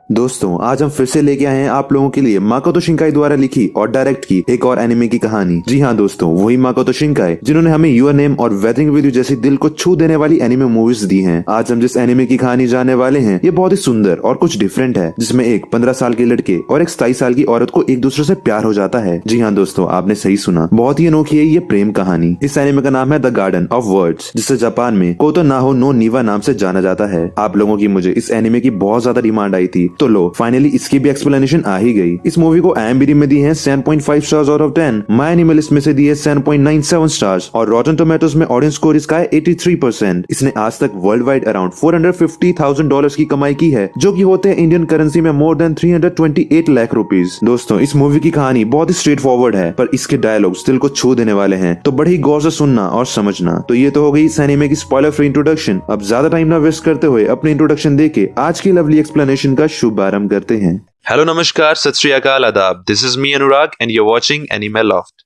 दोस्तों आज हम फिर से लेके आए हैं आप लोगों के लिए माकोतो शिंकाई द्वारा लिखी और डायरेक्ट की एक और एनिमे की कहानी। जी हाँ दोस्तों, वही माकोतो शिंकाई जिन्होंने हमें यूर नेम और वेदरिंग विद यू जैसी दिल को छू देने वाली एनिमे मूवीज दी हैं। आज हम जिस एनिमे की कहानी जानने वाले हैं ये बहुत ही सुंदर और कुछ डिफरेंट है, जिसमें एक 15 साल के लड़के और एक 27 साल की औरत को एक दूसरे से प्यार हो जाता है। जी हाँ दोस्तों, आपने सही सुना, बहुत ही अनोखी है ये प्रेम कहानी। इस एनिमे का नाम है द गार्डन ऑफ वर्ड्स, जिसे जापान में कोतो नाहो नो नीवा नाम से जाना जाता है। आप लोगों की मुझे इस एनिमे की बहुत ज्यादा डिमांड आई थी, तो लो फाइनली इसकी भी एक्सप्लेनेशन आ ही गई। इस मूवी को IMDb में दी है 7.5 स्टार्स आउट ऑफ 10, माय एनिमलिस्ट में से दी है 7.97 स्टार्स और रॉटन टोमेटोज में ऑडियंस स्कोर इसका है 83%। इसने आज तक वर्ल्ड वाइड अराउंड $450,000 की कमाई की है, जो कि होते हैं इंडियन करेंसी में मोर देन 328 लाख रुपीज। दोस्तों इस मूवी की कहानी बहुत ही स्ट्रेट फॉरवर्ड है, पर इसके डायलॉग्स दिल को छू देने वाले हैं, तो बड़े ही गौर से सुनना और समझना। तो ये तो हो गई इस एनिमे की स्पॉइलर फ्री इंट्रोडक्शन। अब ज्यादा टाइम ना वेस्ट करते हुए अपने इंट्रोडक्शन देके आज की लवली एक्सप्लेनेशन का शुभारंभ करते हैं। हेलो नमस्कार, सत श्री अकाल, आदाब। This is me Anurag and you are watching anime loft.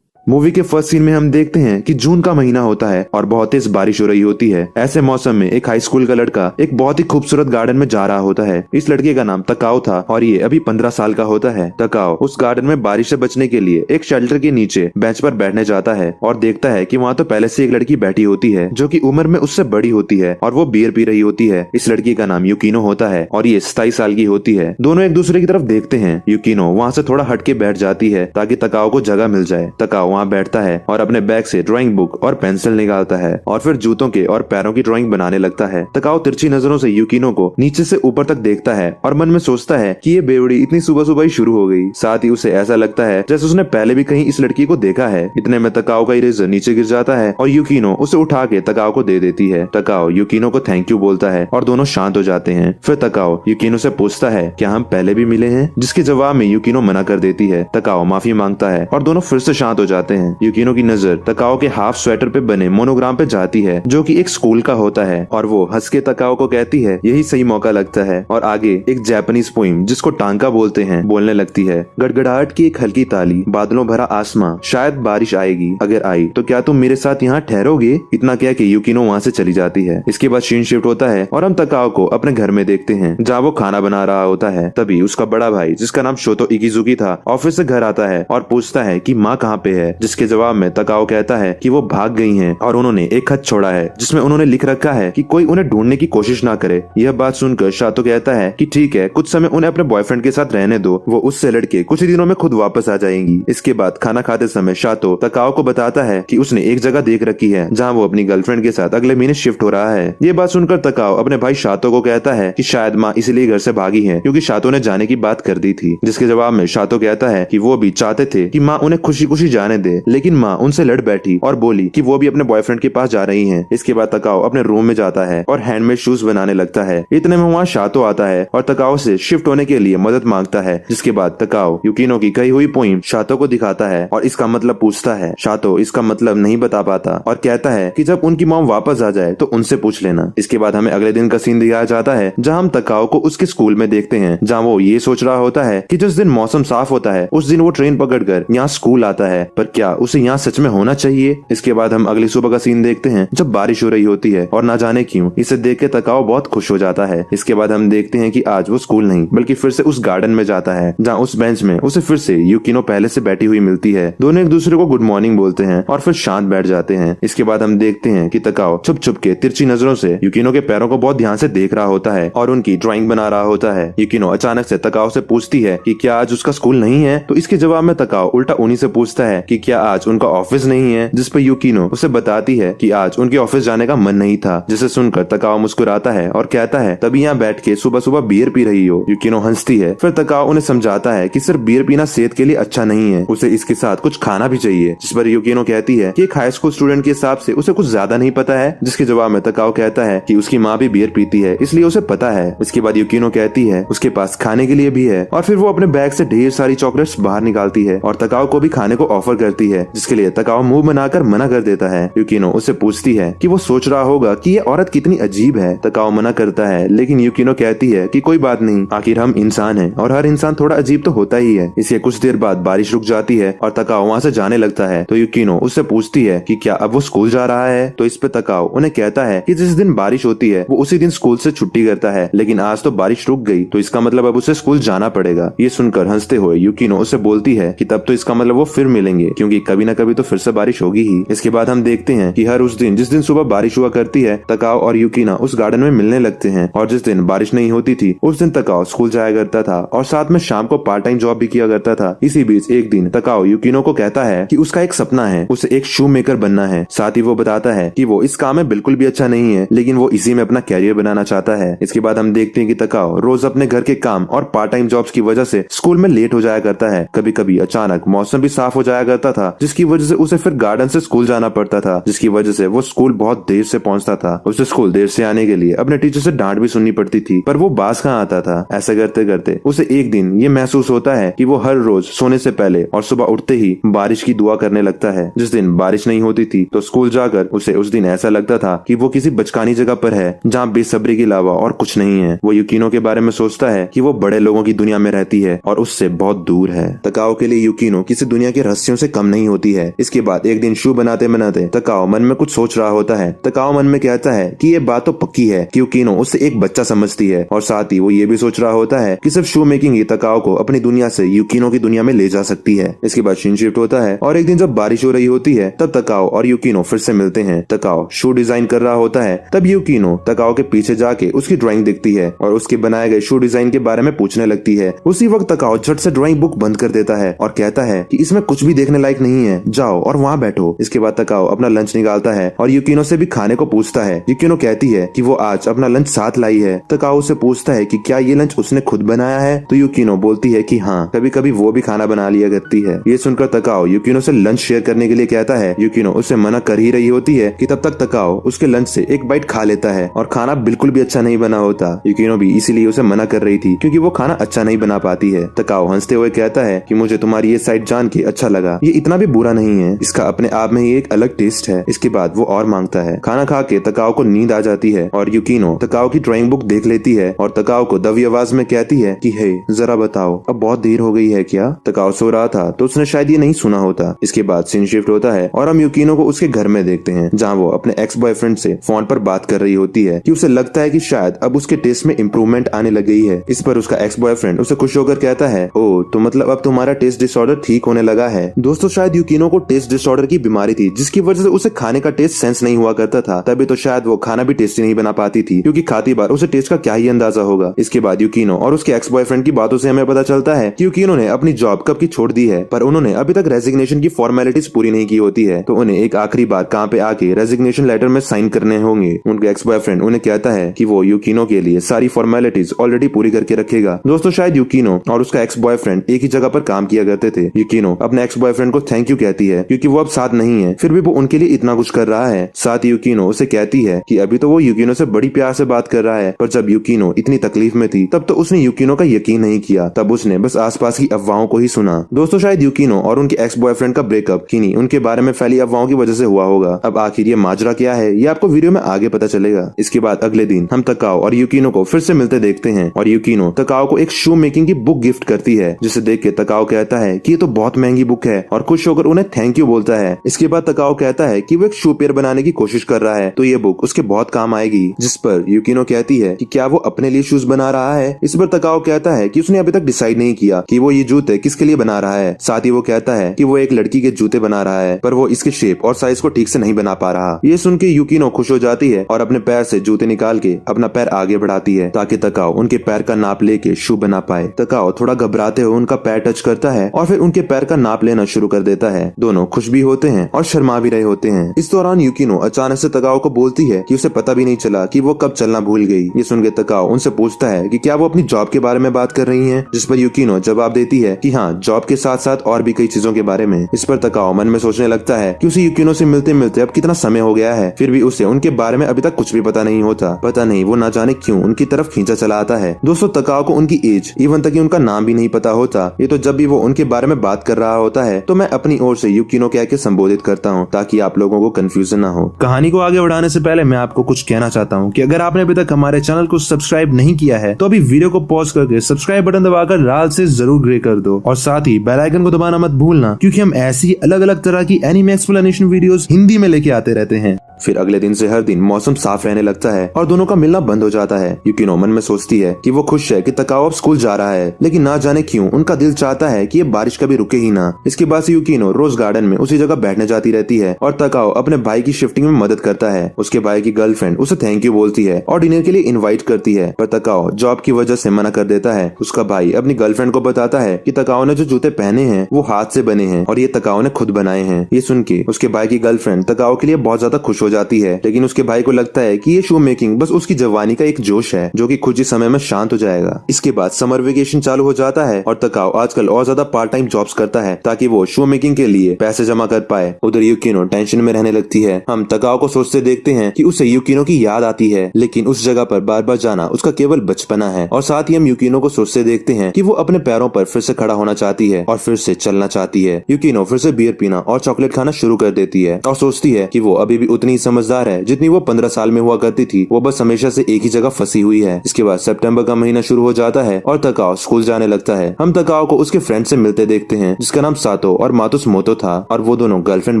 Movie के फर्स्ट सीन में हम देखते हैं कि जून का महीना होता है और बहुत तेज बारिश हो रही होती है। ऐसे मौसम में एक हाई स्कूल का लड़का एक बहुत ही खूबसूरत गार्डन में जा रहा होता है। इस लड़के का नाम तकाओ था और ये अभी 15 साल का होता है। तकाओ उस गार्डन में बारिश से बचने के लिए एक शेल्टर के नीचे बेंच पर बैठने जाता है और देखता है कि वहाँ तो पहले से एक लड़की बैठी होती है, जो कि उम्र में उससे बड़ी होती है और वो बियर पी रही होती है। इस लड़की का नाम युकीनो होता है और ये 27 साल की होती है। दोनों एक दूसरे की तरफ देखते हैं। युकीनो वहाँ से थोड़ा हटके बैठ जाती है ताकि तकाओ को जगह मिल जाए। तकाओ वहाँ बैठता है और अपने बैग से ड्राइंग बुक और पेंसिल निकालता है और फिर जूतों के और पैरों की ड्राइंग बनाने लगता है। तकाओ तिरछी नजरों से युकीनो को नीचे से ऊपर तक देखता है और मन में सोचता है कि ये बेवड़ी इतनी सुबह सुबह ही शुरू हो गई। साथ ही उसे ऐसा लगता है जैसे उसने पहले भी कहीं इस लड़की को देखा है। इतने में तकाओ का इरेजर नीचे गिर जाता है और युकीनो उसे उठा के तकाओ को दे देती है। तकाओ युकीनो को थैंक यू बोलता है और दोनों शांत हो जाते हैं। फिर तकाओ युकीनो से पूछता है क्या हम पहले भी मिले हैं, जिसके जवाब में युकीनो मना कर देती है। तकाओ माफी मांगता है और दोनों फिर से शांत हो जाते हैं। युकीनो की नजर तकाओ के हाफ स्वेटर पे बने मोनोग्राम पे जाती है, जो कि एक स्कूल का होता है, और वो हंस के तकाओ को कहती है यही सही मौका लगता है, और आगे एक जापानीज पोइम जिसको टांका बोलते हैं बोलने लगती है। गड़गड़ाहट की एक हल्की ताली, बादलों भरा आसमां, शायद बारिश आएगी, अगर आई तो क्या तुम मेरे साथ यहाँ ठहरोगे। इतना कह के युकीनो वहाँ से चली जाती है। इसके बाद सीन शिफ्ट होता है और हम तकाओ को अपने घर में देखते हैं, जहाँ वो खाना बना रहा होता है। तभी उसका बड़ा भाई, जिसका नाम शोतो इकिजुकी था, ऑफिस से घर आता है और पूछता है कि माँ कहाँ पे है, जिसके जवाब में तकाओ कहता है कि वो भाग गई हैं और उन्होंने एक खत छोड़ा है जिसमें उन्होंने लिख रखा है कि कोई उन्हें ढूंढने की कोशिश ना करे। यह बात सुनकर शातो कहता है कि ठीक है, कुछ समय उन्हें अपने बॉयफ्रेंड के साथ रहने दो, वो उससे लड़के कुछ ही दिनों में खुद वापस आ जाएंगी। इसके बाद खाना खाते समय शातो तकाओ को बताता है कि उसने एक जगह देख रखी है जहाँ वो अपनी गर्लफ्रेंड के साथ अगले महीने शिफ्ट हो रहा है। ये बात सुनकर तकाओ अपने भाई शातो को कहता है कि शायद माँ इसलिए घर से भागी है क्योंकि शातो ने जाने की बात कर दी थी। जिसके जवाब में शातो कहता है कि वो भी चाहते थे कि माँ उन्हें खुशी खुशी जाने दे, लेकिन माँ उनसे लड़ बैठी और बोली कि वो भी अपने बॉयफ्रेंड के पास जा रही हैं। इसके बाद तकाओ अपने रूम में जाता है और हैंडमेड शूज बनाने लगता है। इतने में वहाँ शातो आता है और तकाओ से शिफ्ट होने के लिए मदद मांगता है। जिसके बाद तकाओ युकीनो की कही हुई पोइम शातो को दिखाता है और इसका मतलब पूछता है। शातो इसका मतलब नहीं बता पाता और कहता है कि जब उनकी मॉम वापस आ जाए तो उनसे पूछ लेना। इसके बाद हमें अगले दिन का सीन दिखाया जाता है, जहाँ हम तकाओ को उसके स्कूल में देखते हैं, जहाँ वो ये सोच रहा होता है कि जिस दिन मौसम साफ होता है उस दिन वो ट्रेन पकड़कर यहाँ स्कूल आता है, पर क्या उसे यहाँ सच में होना चाहिए। इसके बाद हम अगली सुबह का सीन देखते हैं जब बारिश हो रही होती है और ना जाने क्यों इसे देख के तकाओ बहुत खुश हो जाता है। इसके बाद हम देखते हैं कि आज वो स्कूल नहीं बल्कि फिर से उस गार्डन में जाता है, जहाँ उस बेंच में उसे फिर से युकीनो पहले से बैठी हुई मिलती है। दोनों एक दूसरे को गुड मॉर्निंग बोलते हैं और फिर शांत बैठ जाते हैं। इसके बाद हम देखते हैं कि तकाओ छुप छुप के तिरछी नजरों से युकीनो के पैरों को बहुत ध्यान से देख रहा होता है और उनकी ड्राइंग बना रहा होता है। युकीनो अचानक से तकाओ से पूछती है कि क्या आज उसका स्कूल नहीं है, तो इसके जवाब में तकाओ उल्टा उन्हीं से पूछता है कि क्या आज उनका ऑफिस नहीं है, जिस पर युकीनो उसे बताती है कि आज उनके ऑफिस जाने का मन नहीं था। जिसे सुनकर तकाओ मुस्कुराता है और कहता है तभी यहाँ बैठ के सुबह सुबह बियर पी रही हो। युकीनो हंसती है। फिर तकाओ उन्हें समझाता है कि सिर्फ बियर पीना सेहत के लिए अच्छा नहीं है, उसे इसके साथ कुछ खाना भी चाहिए। जिस पर युकीनो कहती है कि एक हाई स्कूल स्टूडेंट के हिसाब से उसे कुछ ज्यादा नहीं पता है। जिसके जवाब में तकाओ कहता है कि उसकी माँ भी बियर पीती है इसलिए उसे पता है। इसके बाद युकीनो कहती है उसके पास खाने के लिए भी है और फिर वो अपने बैग से ढेर सारी चॉकलेट्स बाहर निकालती है और तकाओ को भी खाने को ऑफर करती है, जिसके लिए तकाओ मुंह बनाकर मना कर देता है। यूकिनो उससे पूछती है कि वो सोच रहा होगा कि ये औरत कितनी अजीब है। तकाओ मना करता है, लेकिन यूकिनो कहती है कि कोई बात नहीं, आखिर हम इंसान हैं और हर इंसान थोड़ा अजीब तो होता ही है। इसके कुछ देर बाद बारिश रुक जाती है और तकाओ वहाँ से जाने लगता है। तो यूकिनो उससे पूछती है कि क्या अब वो स्कूल जा रहा है। तो इस पे तकाओ उन्हें कहता है कि जिस दिन बारिश होती है वो उसी दिन स्कूल से छुट्टी करता है, लेकिन आज तो बारिश रुक गई तो इसका मतलब अब उसे स्कूल जाना पड़ेगा। ये सुनकर हंसते हुए यूकिनो उससे बोलती है कि तब तो इसका मतलब वो फिर मिलेंगे, क्योंकि कभी न कभी तो फिर से बारिश होगी ही। इसके बाद हम देखते हैं कि हर उस दिन जिस दिन सुबह बारिश हुआ करती है, तकाओ और यूकिनो उस गार्डन में मिलने लगते हैं। और जिस दिन बारिश नहीं होती थी उस दिन तकाओ स्कूल जाया करता था और साथ में शाम को पार्ट टाइम जॉब भी किया करता था। इसी बीच एक दिन तकाओ यूकिनो को कहता है कि उसका एक सपना है, उसे एक शू मेकर बनना है। साथ ही वो बताता है कि वो इस काम में बिल्कुल भी अच्छा नहीं है, लेकिन वो इसी में अपना कैरियर बनाना चाहता है। इसके बाद हम देखते हैं कि तकाओ रोज अपने घर के काम और पार्ट टाइम जॉब्स की वजह से स्कूल में लेट हो जाया करता है। कभी कभी अचानक मौसम भी साफ हो जाया करता था, जिसकी वजह से उसे फिर गार्डन से स्कूल जाना पड़ता था, जिसकी वजह से वो स्कूल बहुत देर से पहुंचता था। उसे स्कूल देर से आने के लिए अपने टीचर से डांट भी सुननी पड़ती थी, पर वो बाज कहाँ आता था। ऐसा करते करते उसे एक दिन ये महसूस होता है कि वो हर रोज सोने से पहले और सुबह उठते ही बारिश की दुआ करने लगता है। जिस दिन बारिश नहीं होती थी तो स्कूल जाकर उसे उस दिन ऐसा लगता था कि वो किसी बचकानी जगह पर है, जहाँ बेसब्री के अलावा और कुछ नहीं है। वो यूकिनो के बारे में सोचता है कि वो बड़े लोगों की दुनिया में रहती है और उससे बहुत दूर है। तकाओ के लिए यूकिनो किसी दुनिया के रहस्यों से कम नहीं होती है। इसके बाद एक दिन शू बनाते बनाते तकाओ मन में कुछ सोच रहा होता है। तकाओ मन में कहता है कि ये बात तो पक्की है कि यूकिनो उससे एक बच्चा समझती है, और साथ ही वो ये भी सोच रहा होता है कि सिर्फ शू मेकिंग ही तकाओ को अपनी दुनिया से यूकिनो की दुनिया में ले जा सकती है। इसके बाद सीन शिफ्ट होता है और एक दिन जब बारिश हो रही होती है तब तकाओ और यूकिनो फिर से मिलते हैं। तकाओ शू डिजाइन कर रहा होता है, तब यूकिनो तकाओ के पीछे जाके उसकी ड्राइंग दिखती है और उसके बनाए गए शू डिजाइन के बारे में पूछने लगती है। उसी वक्त तकाओ झट से ड्राइंग बुक बंद कर देता है और कहता है कि इसमें कुछ भी देखने लायक नहीं है, जाओ और वहाँ बैठो। इसके बाद तकाओ अपना लंच निकालता है और यूकिनो से भी खाने को पूछता है। यूकिनो कहती है कि वो आज अपना लंच साथ लाई है। तकाओ से पूछता है कि क्या ये लंच उसने खुद बनाया है, तो यूकिनो बोलती है कि हाँ, कभी कभी वो भी खाना बना लिया करती है। ये सुनकर तकाओ यूकिनो से लंच शेयर करने के लिए कहता है। यूकिनो उससे मना कर ही रही होती है कि तब तक तकाओ उसके लंच से एक बाइट खा लेता है और खाना बिल्कुल भी अच्छा नहीं बना होता। यूकिनो भी इसीलिए उसे मना कर रही थी क्योंकि वो खाना अच्छा नहीं बना पाती है। तकाओ हंसते हुए कहता है कि मुझे तुम्हारी ये साइड जान के अच्छा लगा, ये इतना भी बुरा नहीं है, इसका अपने आप में ही एक अलग टेस्ट है। इसके बाद वो और मांगता है। खाना खा के तकाओ को नींद आ जाती है और यूकिनो तकाओ की ड्राइंग बुक देख लेती है और तकाओ को दबी आवाज में कहती है कि हे जरा बताओ, अब बहुत देर हो गई है क्या। तकाओ सो रहा था तो उसने शायद ये नहीं सुना होता। इसके बाद सीन शिफ्ट होता है और हम यूकिनो को उसके घर में देखते हैं, जहाँ वो अपने एक्स बॉयफ्रेंड से फोन पर बात कर रही होती है कि उसे लगता है कि शायद अब उसके टेस्ट में इम्प्रूवमेंट आने लग गई है। इस पर उसका एक्स बॉयफ्रेंड उसे खुश होकर कहता है, ओ तो मतलब अब तुम्हारा टेस्ट डिसऑर्डर ठीक होने लगा है। दोस्तों शायद यूकिनो को टेस्ट डिसऑर्डर की बीमारी थी, जिसकी वजह से उसे खाने का टेस्ट सेंस नहीं हुआ करता था। तभी तो शायद वो खाना भी टेस्टी नहीं बना पाती थी, क्योंकि खाती बार उसे टेस्ट का क्या ही अंदाजा होगा। इसके बाद यूकिनो और उसके एक्स बॉयफ्रेंड की बातों से हमें पता चलता है कि यूकिनो ने अपनी जॉब कब की छोड़ दी है, पर उन्होंने अभी तक रेजिग्नेशन की फॉर्मेलिटीज पूरी नहीं की होती है, तो उन्हें एक आखिरी बार काम पे आके रेजिग्नेशन लेटर में साइन करने होंगे। उनके एक्स बॉयफ्रेंड उन्हें कहता है कि वो यूकिनो के लिए सारी फॉर्मेलिटीज ऑलरेडी पूरी करके रखेगा। दोस्तों शायद यूकिनो और उसका एक्स बॉयफ्रेंड एक ही जगह पर काम किया करते थे। यूकिनो अपने एक्स बॉयफ्रेंड को थैंक यू कहती है क्योंकि वो अब साथ नहीं है, फिर भी वो उनके लिए इतना कुछ कर रहा है। साथ ही यूकिनो उसे कहती है कि अभी तो वो यूकिनो से बड़ी प्यार से बात कर रहा है, पर जब यूकिनो इतनी तकलीफ में थी तब तो उसने यूकिनो का यकीन नहीं किया, तब उसने बस आसपास की अफवाहों को ही सुना। दोस्तों शायद यूकिनो और उनके एक्स बॉयफ्रेंड का ब्रेकअप किन्हीं उनके बारे में फैली अफवाहों की वजह से हुआ होगा। अब आखिर ये माजरा क्या है ये आपको वीडियो में आगे पता चलेगा। इसके बाद अगले दिन हम तकाओ और यूकिनो को फिर से मिलते देखते हैं और यूकिनो तकाओ को एक शू मेकिंग की बुक गिफ्ट करती है, जिसे देख के तकाओ कहता है कि ये तो बहुत महंगी बुक है और खुश होकर उन्हें थैंक यू बोलता है। इसके बाद तकाओ कहता है कि वो एक शू पेयर बनाने की कोशिश कर रहा है, तो ये बुक उसके बहुत काम आएगी। जिस पर यूकिनो कहती है कि क्या वो अपने लिए शूज बना रहा है। इस पर तकाओ कहता है कि उसने अभी तक डिसाइड नहीं किया कि वो ये जूते किसके लिए बना रहा है। साथ ही वो कहता है कि वो एक लड़की के जूते बना रहा है, पर वो इसके शेप और साइज को ठीक से नहीं बना पा रहा। ये सुन के यूकिनो खुश हो जाती है और अपने पैर से जूते निकाल के अपना पैर आगे बढ़ाती है ताकि तकाओ उनके पैर का नाप लेके शू बना पाए। तकाओ थोड़ा घबराते हुए उनका पैर टच करता है और फिर उनके पैर का नाप लेना शुरू कर देता है। दोनों खुश भी होते हैं और शर्मा भी रहे होते हैं। इस दौरान यूकिनो अचानक से तकाओ को बोलती है कि उसे पता भी नहीं चला कि वो कब चलना भूल गई। ये सुन के तकाओ उनसे पूछता है कि क्या वो अपनी जॉब के बारे में बात कर रही हैं, जिस पर यूकिनो जवाब देती है कि हाँ, जॉब के साथ साथ और भी कई चीजों के बारे में। इस पर तकाओ मन में सोचने लगता है कि उसे यूकिनो से मिलते मिलते अब कितना समय हो गया है, फिर भी उसे उनके बारे में अभी तक कुछ भी पता नहीं होता। पता नहीं वो ना जाने क्यों उनकी तरफ खींचा चला आता है। दोस्तों तकाओ को उनकी एज इवन तक उनका नाम भी नहीं पता होता। ये तो जब भी वो उनके बारे में बात कर रहा होता है तो मैं अपनी ओर से यूकिनो कह के संबोधित करता हूँ ताकि आप लोगों को कंफ्यूजन ना हो। कहानी को आगे बढ़ाने से पहले मैं आपको कुछ कहना चाहता हूँ कि अगर आपने अभी तक हमारे चैनल को सब्सक्राइब नहीं किया है तो अभी वीडियो को पॉज करके सब्सक्राइब बटन दबाकर लाल से जरूर ग्रे कर दो और साथ ही बेल आइकन को दबाना मत भूलना, क्योंकि हम ऐसी अलग अलग तरह की एनीमे एक्सप्लेनेशन वीडियोस हिंदी में लेके आते रहते हैं। फिर अगले दिन से हर दिन मौसम साफ रहने लगता है और दोनों का मिलना बंद हो जाता है। यूकिनो मन में सोचती है कि वो खुश है कि तकाओ अब स्कूल जा रहा है, लेकिन ना जाने क्यों उनका दिल चाहता है कि ये बारिश कभी रुके ही ना। इसके बाद से यूकिनो रोज गार्डन में उसी जगह बैठने जाती रहती है और तकाओ अपने भाई की शिफ्टिंग में मदद करता है। उसके भाई की गर्लफ्रेंड उसे थैंक यू बोलती है और डिनर के लिए इन्वाइट करती है, पर तकाओ जॉब की वजह से मना कर देता है। उसका भाई अपनी गर्लफ्रेंड को बताता है कि तकाओ ने जो जूते पहने हैं वो हाथ से बने हैं और ये तकाओ ने खुद बनाए हैं। ये सुन के उसके भाई की गर्लफ्रेंड तकाओ के लिए बहुत ज्यादा खुश हो जाती है, लेकिन उसके भाई को लगता है कि ये शू मेकिंग बस उसकी जवानी का एक जोश है जो कि कुछ ही समय में शांत हो जाएगा। इसके बाद समर वेकेशन चालू हो जाता है और तकाओ आजकल और ज्यादा पार्ट टाइम जॉब्स करता है ताकि वो शू मेकिंग के लिए पैसे जमा कर पाए। उधर यूकिनो टेंशन में रहने लगती है। हम तकाओ को सोचते देखते हैं कि उसे यूकिनो की याद आती है, लेकिन उस जगह पर बार बार जाना उसका केवल बचपना है। और साथ ही हम यूकिनो को सोचते देखते हैं कि वो अपने पैरों पर फिर से खड़ा होना चाहती है और फिर से चलना चाहती है। यूकिनो फिर से बियर पीना और चॉकलेट खाना शुरू कर देती है और सोचती है कि वो अभी भी उतनी ही समझदार है जितनी वो 15 साल में हुआ करती थी। वो बस हमेशा से एक ही जगह फंसी हुई है। इसके बाद सितंबर का महीना शुरू हो जाता है और तकाओ स्कूल जाने लगता है। हम तकाओ को उसके फ्रेंड से मिलते देखते हैं जिसका नाम सातो और मातुसुमोतो था और वो दोनों गर्लफ्रेंड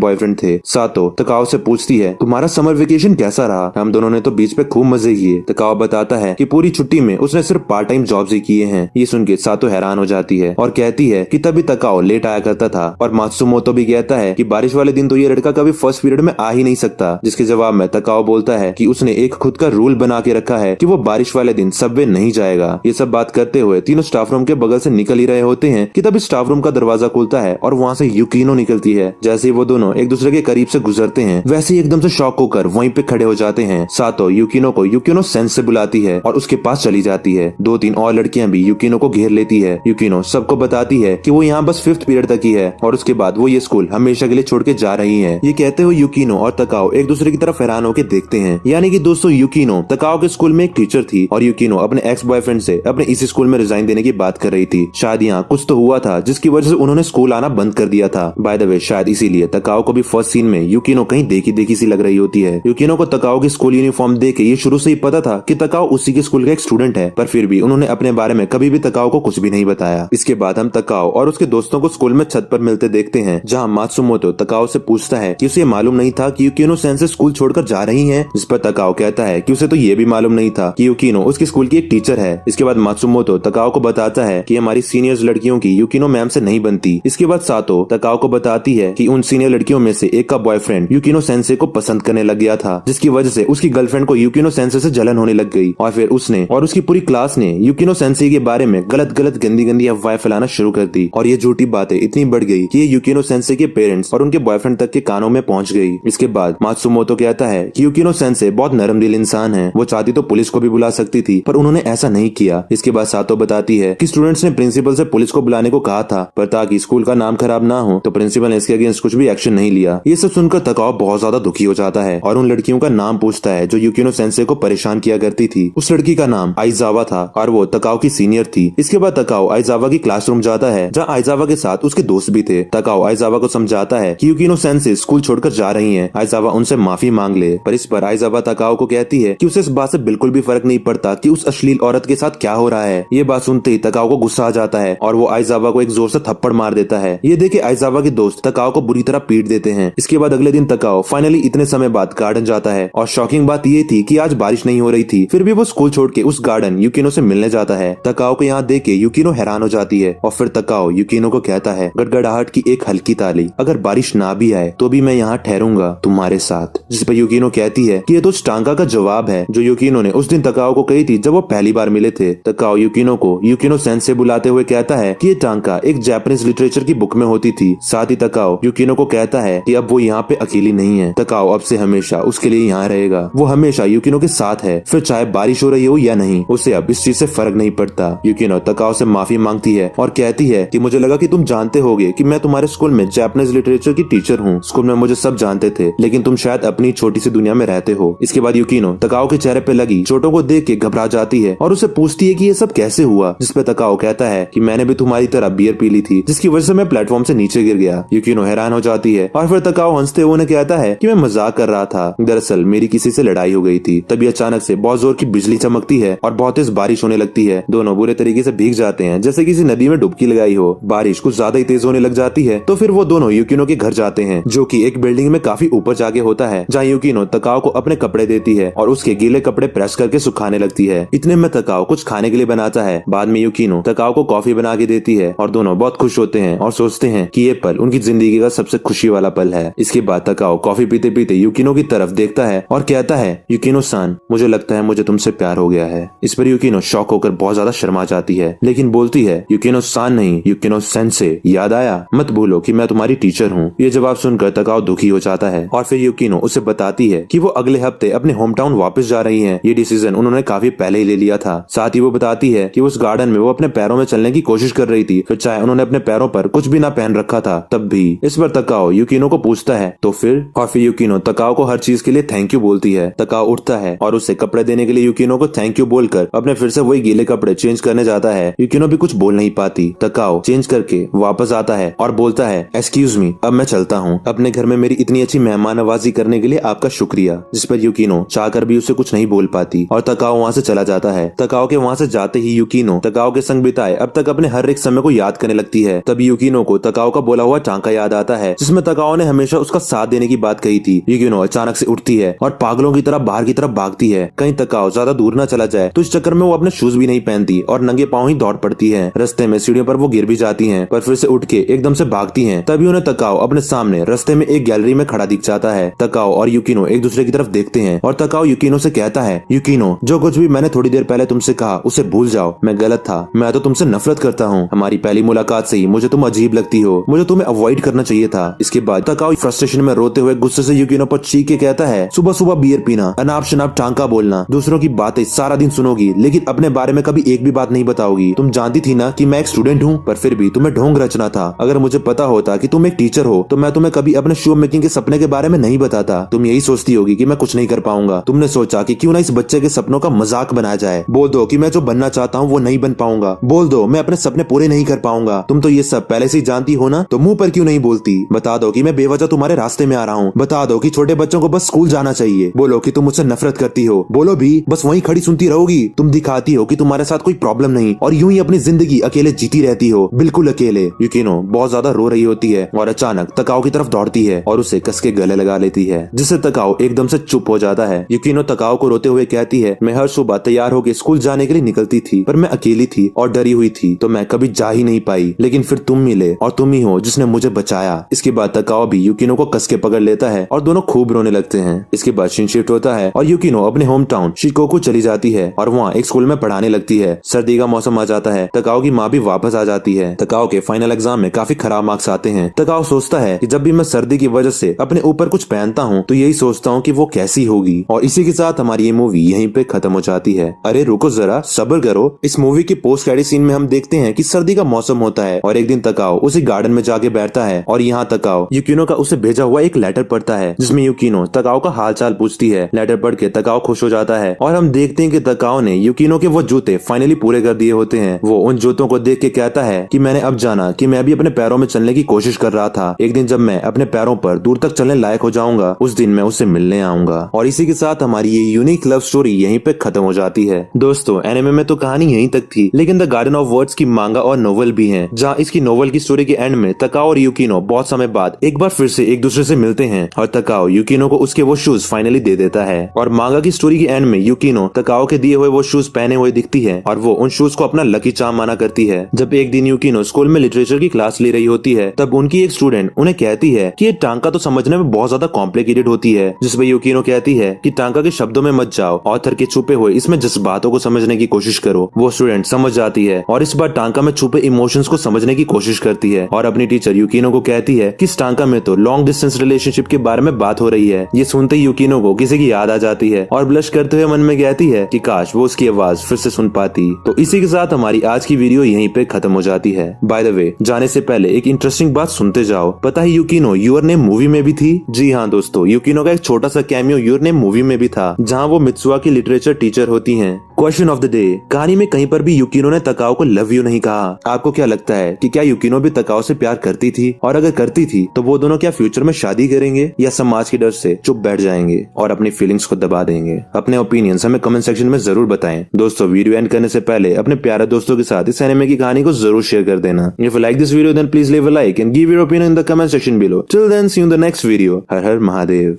बॉयफ्रेंड थे। सातो तकाओ से पूछती है तुम्हारा समर वेकेशन कैसा रहा? हम दोनों ने तो बीच पे खूब मजे किए। तकाओ बताता है कि पूरी छुट्टी में उसने सिर्फ पार्ट टाइम जॉब्स ही किए हैं। ये सुन के सातो हैरान हो जाती है और कहती है कि तभी तकाओ लेट आया करता था। और मात्सुमोतो भी कहता है कि बारिश वाले दिन तो ये लड़का कभी फर्स्ट पीरियड में आ ही नहीं सकता, जिसके जवाब में तकाओ बोलता है कि उसने एक खुद का रूल बना के रखा है कि वो बारिश वाले दिन सबवे नहीं जाएगा। ये सब बात करते हुए तीनों स्टाफ रूम के बगल से निकल ही रहे होते हैं कि तभी स्टाफ रूम का दरवाजा खुलता है और वहाँ से यूकिनो निकलती है। जैसे ही वो दोनों एक दूसरे के करीब से गुजरते हैं वैसे ही एकदम से शॉक होकर वहीं पे खड़े हो जाते हैं। सातो यूकिनो को यूकिनो सेंस से बुलाती है और उसके पास चली जाती है। 2-3 और लड़कियां भी यूकिनो को घेर लेती है। यूकिनो सबको बताती है कि वो यहाँ बस 5th पीरियड तक ही है और उसके बाद वो ये स्कूल हमेशा के लिए छोड़ के जा रही है। ये कहते हुए यूकिनो और तकाओ एक दूसरे की तरफ हैरान होकर देखते हैं। यानी कि दोस्तों यूकिनो तकाओ के स्कूल में एक टीचर थी और यूकिनो अपने एक्स बॉयफ्रेंड से अपने इसी स्कूल में रिजाइन देने की बात कर रही थी। शायद यहाँ कुछ तो हुआ था जिसकी वजह से उन्होंने स्कूल आना बंद कर दिया था। बाय द वे शायद इसीलिए तकाओ को भी फर्स्ट सीन में यूकिनो कहीं देखी देखी सी लग रही होती है। यूकिनो को तकाओ की स्कूल यूनिफॉर्म देख के ये शुरू से ही पता था कि तकाओ उसी के स्कूल का एक स्टूडेंट है, पर फिर भी उन्होंने अपने बारे में कभी भी तकाओ को कुछ भी नहीं बताया। इसके बाद हम तकाओ और उसके दोस्तों को स्कूल में छत पर मिलते देखते हैं, जहाँ मात्सुमोतो तकाओ से पूछता है कि उसे मालूम नहीं था कि यूकिनो सेंसे स्कूल छोड़कर जा रही है, जिस पर तकाओ कहता है कि उसे तो ये भी मालूम नहीं था कि यूकिनो उसके स्कूल की एक टीचर है। इसके बाद मात्सुमोतो तकाओ को बताता है कि हमारी सीनियर्स लड़कियों की यूकिनो मैम से नहीं बनती। इसके बाद सातो तकाओ को बताती है कि उन सीनियर लड़कियों में से एक का बॉयफ्रेंड यूकिनो सेंसे को पसंद करने लग गया था, जिसकी वजह से उसकी गर्लफ्रेंड को यूकिनो सेंसे से जलन होने लग गई और फिर उसने और उसकी पूरी क्लास ने यूकिनो सेंसे के बारे में गलत गलत गंदी गंदी अफवाहें फैलाना शुरू कर दी और ये झूठी बातें इतनी बढ़ गई कि ये यूकिनो सेंसे के पेरेंट्स और उनके बॉयफ्रेंड तक के कानों में पहुंच गई। इसके बाद मात्सुमोतो कहता है कि यूकिनो सेंसे बहुत नरम दिल इंसान है, वो चाहती तो पुलिस को भी बुला सकती थी पर उन्होंने ऐसा नहीं किया। इसके बाद सातो बताती है कि स्टूडेंट्स ने प्रिंसिपल से पुलिस को बुलाने को कहा था, पर ताकि स्कूल का नाम खराब ना हो तो प्रिंसिपल ने इसके अगेंस्ट कुछ भी एक्शन नहीं लिया। ये सब सुनकर तकाओ बहुत ज्यादा दुखी हो जाता है और उन लड़कियों का नाम पूछता है जो यूकिनो सेंसे को परेशान किया करती थी। उस लड़की का नाम आइजावा था और वो तकाओ की सीनियर थी। इसके बाद तकाओ आइजावा की क्लासरूम जाता है जहाँ आइजावा के साथ उसके दोस्त भी थे। तकाओ आइजावा को समझाता है कि यूकिनो सेंसे स्कूल छोड़कर जा रही है, आइजावा उनसे माफी मांग ले। पर इस पर आइजावा तकाओ को कहती है कि उसे इस बात से बिल्कुल भी फर्क नहीं पड़ता कि उस अश्लील औरत के साथ क्या हो रहा है। ये बात सुनते ही तकाओ को गुस्सा आ जाता है और वो आइजावा को एक जोर से थप्पड़ मार देता है। ये देखे आइजावा के दोस्त तकाओ को बुरी तरह पीट देते हैं। इसके बाद अगले दिन तकाओ फाइनली इतने समय बाद गार्डन जाता है और शॉकिंग बात ये थी कि आज बारिश नहीं हो रही थी, फिर भी वो स्कूल छोड़ के उस गार्डन यूकिनो से मिलने जाता है। तकाओ को यहाँ देख के यूकिनो हैरान हो जाती है और फिर तकाओ यूकिनो को कहता है गड़गड़ाहट की एक हल्की ताली, अगर बारिश ना भी आए तो भी मैं यहाँ ठहरूंगा तुम्हारे साथ। जिस पर यूकिनो कहती है कि ये तो उस टांका का जवाब है जो यूकिनो ने उस दिन तकाओ को कही थी जब वो पहली बार मिले थे। तकाओ यूकिनो को यूकिनो सेंसे बुलाते हुए कहता है कि ये टांका एक जापानीज लिटरेचर की बुक में होती थी। साथ ही तकाओ यूकिनो को कहता है कि अब वो यहाँ पे अकेली नहीं है, तकाओ अब से हमेशा उसके लिए यहाँ रहेगा, वो हमेशा यूकिनो के साथ है, फिर चाहे बारिश हो रही हो या नहीं, उसे अब इस चीज से फर्क नहीं पड़ता। यूकिनो तकाओ से माफी मांगती है और कहती है कि मुझे लगा कि तुम जानते होगे कि मैं तुम्हारे स्कूल में जापानीज लिटरेचर की टीचर हूँ। स्कूल में मुझे सब जानते थे, लेकिन तुम शायद शायद अपनी छोटी सी दुनिया में रहते हो। इसके बाद यूकिनो तकाओ के चेहरे पे लगी चोटों को देख के घबरा जाती है और उसे पूछती है कि ये सब कैसे हुआ, जिसपे तकाओ कहता है कि मैंने भी तुम्हारी तरह बियर पी ली थी जिसकी वजह से मैं प्लेटफॉर्म से नीचे गिर गया। यूकिनो हैरान हो जाती है और फिर तकाओ हंसते हुए उन्हें कहता है कि मैं मजाक कर रहा था, दरअसल मेरी किसी से लड़ाई हो गई थी। तभी अचानक से बहुत जोर की बिजली चमकती है और बहुत तेज बारिश होने लगती है। दोनों बुरे तरीके से भीग जाते हैं जैसे किसी नदी में डुबकी लगाई हो। बारिश कुछ ज्यादा ही तेज होने लग जाती है तो फिर वो दोनों यूकिनो के घर जाते हैं जो कि एक बिल्डिंग में काफी ऊपर जाके होता है, जहाँ यूकिनो तकाओ को अपने कपड़े देती है और उसके गीले कपड़े प्रेस करके सुखाने लगती है। इतने में तकाओ कुछ खाने के लिए बनाता है। बाद में यूकिनो तकाओ को कॉफी बना के देती है और दोनों बहुत खुश होते हैं और सोचते हैं कि ये पल उनकी जिंदगी का सबसे खुशी वाला पल है। इसके बाद तकाओ कॉफी पीते पीते यूकिनो की तरफ देखता है और कहता है, यूकिनो सान, मुझे लगता है मुझे तुमसे प्यार हो गया है। इस पर यूकिनो शॉक होकर बहुत ज्यादा शर्मा जाती है, लेकिन बोलती है, यूकिनो सान नहीं, यूकिनो सेंसे, याद आया, मत भूलो कि मैं तुम्हारी टीचर हूँ। ये जवाब सुनकर तकाओ दुखी हो जाता है और फिर यूकिनो उसे बताती है कि वो अगले हफ्ते अपने होम टाउन वापस जा रही है। ये डिसीजन उन्होंने काफी पहले ही ले लिया था। साथ ही वो बताती है कि उस गार्डन में वो अपने पैरों में चलने की कोशिश कर रही थी, फिर चाहे उन्होंने अपने पैरों पर कुछ भी ना पहन रखा था तब भी। इस पर तकाओ यूकिनो को पूछता है तो फिर, और फिर यूकिनो तकाओ को हर चीज के लिए थैंक यू बोलती है। तकाओ उठता है और उसे कपड़े देने के लिए यूकिनो को थैंक यू बोलकर अपने फिर से वही गीले कपड़े चेंज करने जाता है। यूकिनो भी कुछ बोल नहीं पाती। तकाओ चेंज करके वापस आता है और बोलता है, एक्सक्यूज मी, अब मैं चलता हूँ। अपने घर में मेरी इतनी अच्छी मेहमान नवाजी करने के लिए आपका शुक्रिया। जिस पर यूकिनो चाहकर भी उसे कुछ नहीं बोल पाती और तकाओ वहाँ से चला जाता है। तकाओ के वहाँ से जाते ही यूकिनो तकाओ के संग बिताए अब तक अपने हर एक समय को याद करने लगती है। तभी यूकिनो को तकाओ का बोला हुआ टांका याद आता है जिसमें तकाओ ने हमेशा उसका साथ देने की बात कही थी। यूकिनो अचानक से उठती है और पागलों की तरह बाहर की तरफ भागती है, कहीं तकाओ ज्यादा दूर न चला जाए। तो इस चक्कर में वो अपने शूज भी नहीं पहनती और नंगे पाँव ही दौड़ पड़ती है। रास्ते में सीढ़ियों पर वो गिर भी जाती है पर फिर से उठ के एकदम से भागती है। तभी उन्हें तकाओ अपने सामने रास्ते में एक गैलरी में खड़ा दिख जाता है। तकाओ और यूकिनो एक दूसरे की तरफ देखते हैं और तकाओ यूकिनो से कहता है, यूकिनो, जो कुछ भी मैंने थोड़ी देर पहले तुमसे कहा उसे भूल जाओ, मैं गलत था, मैं तो तुमसे नफरत करता हूँ। हमारी पहली मुलाकात से ही मुझे तुम अजीब लगती हो, मुझे तुम्हें अवॉइड करना चाहिए था। इसके बाद तकाओ फ्रस्ट्रेशन में रोते हुए गुस्से से यूकिनो पर चीख के कहता है, सुबह सुबह बियर पीना, अनाप शनाप टांका बोलना, दूसरों की बातें सारा दिन सुनोगी लेकिन अपने बारे में कभी एक भी बात नहीं बताओगी। तुम जानती थी ना कि मैं एक स्टूडेंट हूँ, पर फिर भी तुम्हें ढोंग रचना था। अगर मुझे पता होता कि तुम एक टीचर हो तो मैं तुम्हें कभी अपने शो मेकिंग के सपने के बारे में नहीं बताता। तुम यही सोचती होगी कि मैं कुछ नहीं कर पाऊंगा। तुमने सोचा कि क्यों ना इस बच्चे के सपनों का मजाक बनाया जाए। बोल दो कि मैं जो बनना चाहता हूँ वो नहीं बन पाऊंगा। बोल दो मैं अपने सपने पूरे नहीं कर पाऊंगा। तुम तो ये सब पहले से ही जानती हो ना, तो मुंह पर क्यों नहीं बोलती। बता दो कि मैं बेवजह तुम्हारे रास्ते में आ रहा हूँ। बता दो कि छोटे बच्चों को बस स्कूल जाना चाहिए। बोलो कि तुम मुझसे नफरत करती हो। बोलो भी, बस वहीं खड़ी सुनती रहोगी। तुम दिखाती हो कि तुम्हारे साथ कोई प्रॉब्लम नहीं और यूं ही अपनी जिंदगी अकेले जीती रहती हो, बिल्कुल अकेले। यूकिनो बहुत ज्यादा रो रही होती है और अचानक तकाओ की तरफ दौड़ती है और उसे कस के गले लगा लेती है, जिससे तकाओ एकदम से चुप हो जाता है। यूकिनो तकाओ को रोते हुए कहती है, मैं हर सुबह तैयार होकर स्कूल जाने के लिए निकलती थी पर मैं अकेली थी और डरी हुई थी तो मैं कभी जा ही नहीं पाई, लेकिन फिर तुम मिले और तुम ही हो जिसने मुझे बचाया। इसके बाद तकाओ भी यूकिनो को कस के पकड़ लेता है और दोनों खूब रोने लगते हैं। इसके बाद सीन शिफ्ट होता है और यूकिनो अपने होम टाउन शिकोकू चली जाती है और वहाँ एक स्कूल में पढ़ाने लगती है। सर्दी का मौसम आ जाता है। तकाओ की माँ भी वापस आ जाती है। तकाओ के फाइनल एग्जाम में काफी खराब मार्क्स आते हैं। तकाओ सोचता है कि जब भी मैं सर्दी की वजह से अपने ऊपर कुछ पहनता हूँ तो यही सोचता हूँ कि वो कैसी होगी। और इसी के साथ हमारी ये मूवी यहीं पे खत्म हो जाती है। अरे रुको जरा, सब्र करो। इस मूवी के पोस्ट क्रेडिट सीन में हम देखते हैं कि सर्दी का मौसम होता है और एक दिन तकाओ उसी गार्डन में जाके बैठता है और यहाँ तकाओ यूकिनो का उसे भेजा हुआ एक लेटर पढ़ता है जिसमें यूकिनो तकाओ का हाल चाल पूछती है। लेटर पढ़ के तकाओ खुश हो जाता है और हम देखते हैं कि तकाओ ने यूकिनो के वो जूते फाइनली पूरे कर दिए होते हैं। वो उन जूतों को देख के कहता है कि मैंने अब जाना कि मैं भी अपने पैरों में चलने की कोशिश कर रहा था। एक दिन जब मैं अपने पैरों पर दूर तक चलने लायक हो जाऊंगा उस दिन मैं उससे मिलने आऊंगा। और इसी के साथ हमारी ये यूनिक लव स्टोरी यहीं पे खत्म हो जाती है। दोस्तों एनिमे में तो कहानी यहीं तक थी, लेकिन द गार्डन ऑफ वर्ड्स की मांगा और नोवेल भी है, जहाँ इसकी नोवेल की स्टोरी के एंड में तकाओ और यूकिनो बहुत समय बाद एक बार फिर से एक दूसरे से मिलते हैं और तकाओ यूकिनो को उसके वो शूज फाइनली दे देता है। और मांगा की स्टोरी के एंड में यूकिनो तकाओ के दिए हुए वो शूज पहने हुए दिखती है और वो उन शूज को अपना लकी चार्म माना करती है। जब एक दिन यूकिनो स्कूल में लिटरेचर की क्लास ले रही होती है तब उनकी एक स्टूडेंट उन्हें कहती है कि ये टांका तो समझने में बहुत ज्यादा कॉम्प्लिकेटेड होती है, जिसमें यूकिनो कहती है कि टांका के शब्दों में मत जाओ, ऑथर के छुपे हुए इसमें जज्बातों को समझने की कोशिश करो। वो स्टूडेंट समझ जाती है और इस बार टांका में छुपे इमोशंस को समझने की कोशिश करती है और अपनी टीचर यूकिनो को कहती है कि इस टांका में तो लॉन्ग डिस्टेंस रिलेशनशिप के बारे में बात हो रही है। ये सुनते ही यूकिनो को किसी की याद आ जाती है और ब्लश करते हुए मन में कहती है कि काश वो उसकी आवाज फिर से सुन पाती। तो इसी के साथ हमारी आज की वीडियो यहीं पे खत्म हो जाती है। बाय द वे, जाने से पहले एक इंटरेस्टिंग बात सुनते जाओ। पता है यूकिनो यूर नेम मूवी में भी थी? जी हाँ दोस्तों, दोस्तों युकिनो का एक छोटा सा कैमियो योर नेम मूवी में भी था, जहाँ वो मित्सुआ की लिटरेचर टीचर होती हैं। क्वेश्चन ऑफ द डे, कहानी में कहीं पर भी युकिनो ने तकाओ को लव यू नहीं कहा। आपको क्या लगता है कि क्या युकिनो भी तकाओ से प्यार करती थी, और अगर करती थी तो वो दोनों क्या फ्यूचर में शादी करेंगे या समाज के डर से चुप बैठ जाएंगे और अपनी फीलिंग्स को दबा देंगे? अपने ओपिनियंस हमें कमेंट सेक्शन में जरूर बताएं। दोस्तों वीडियो एंड करने से पहले अपने प्यारे दोस्तों के साथ इस एनिमे की कहानी को जरूर शेयर कर देना। If you like this video then please leave a like and give your opinion in the comment section below. Till then see you in the next video. हर हर महादेव।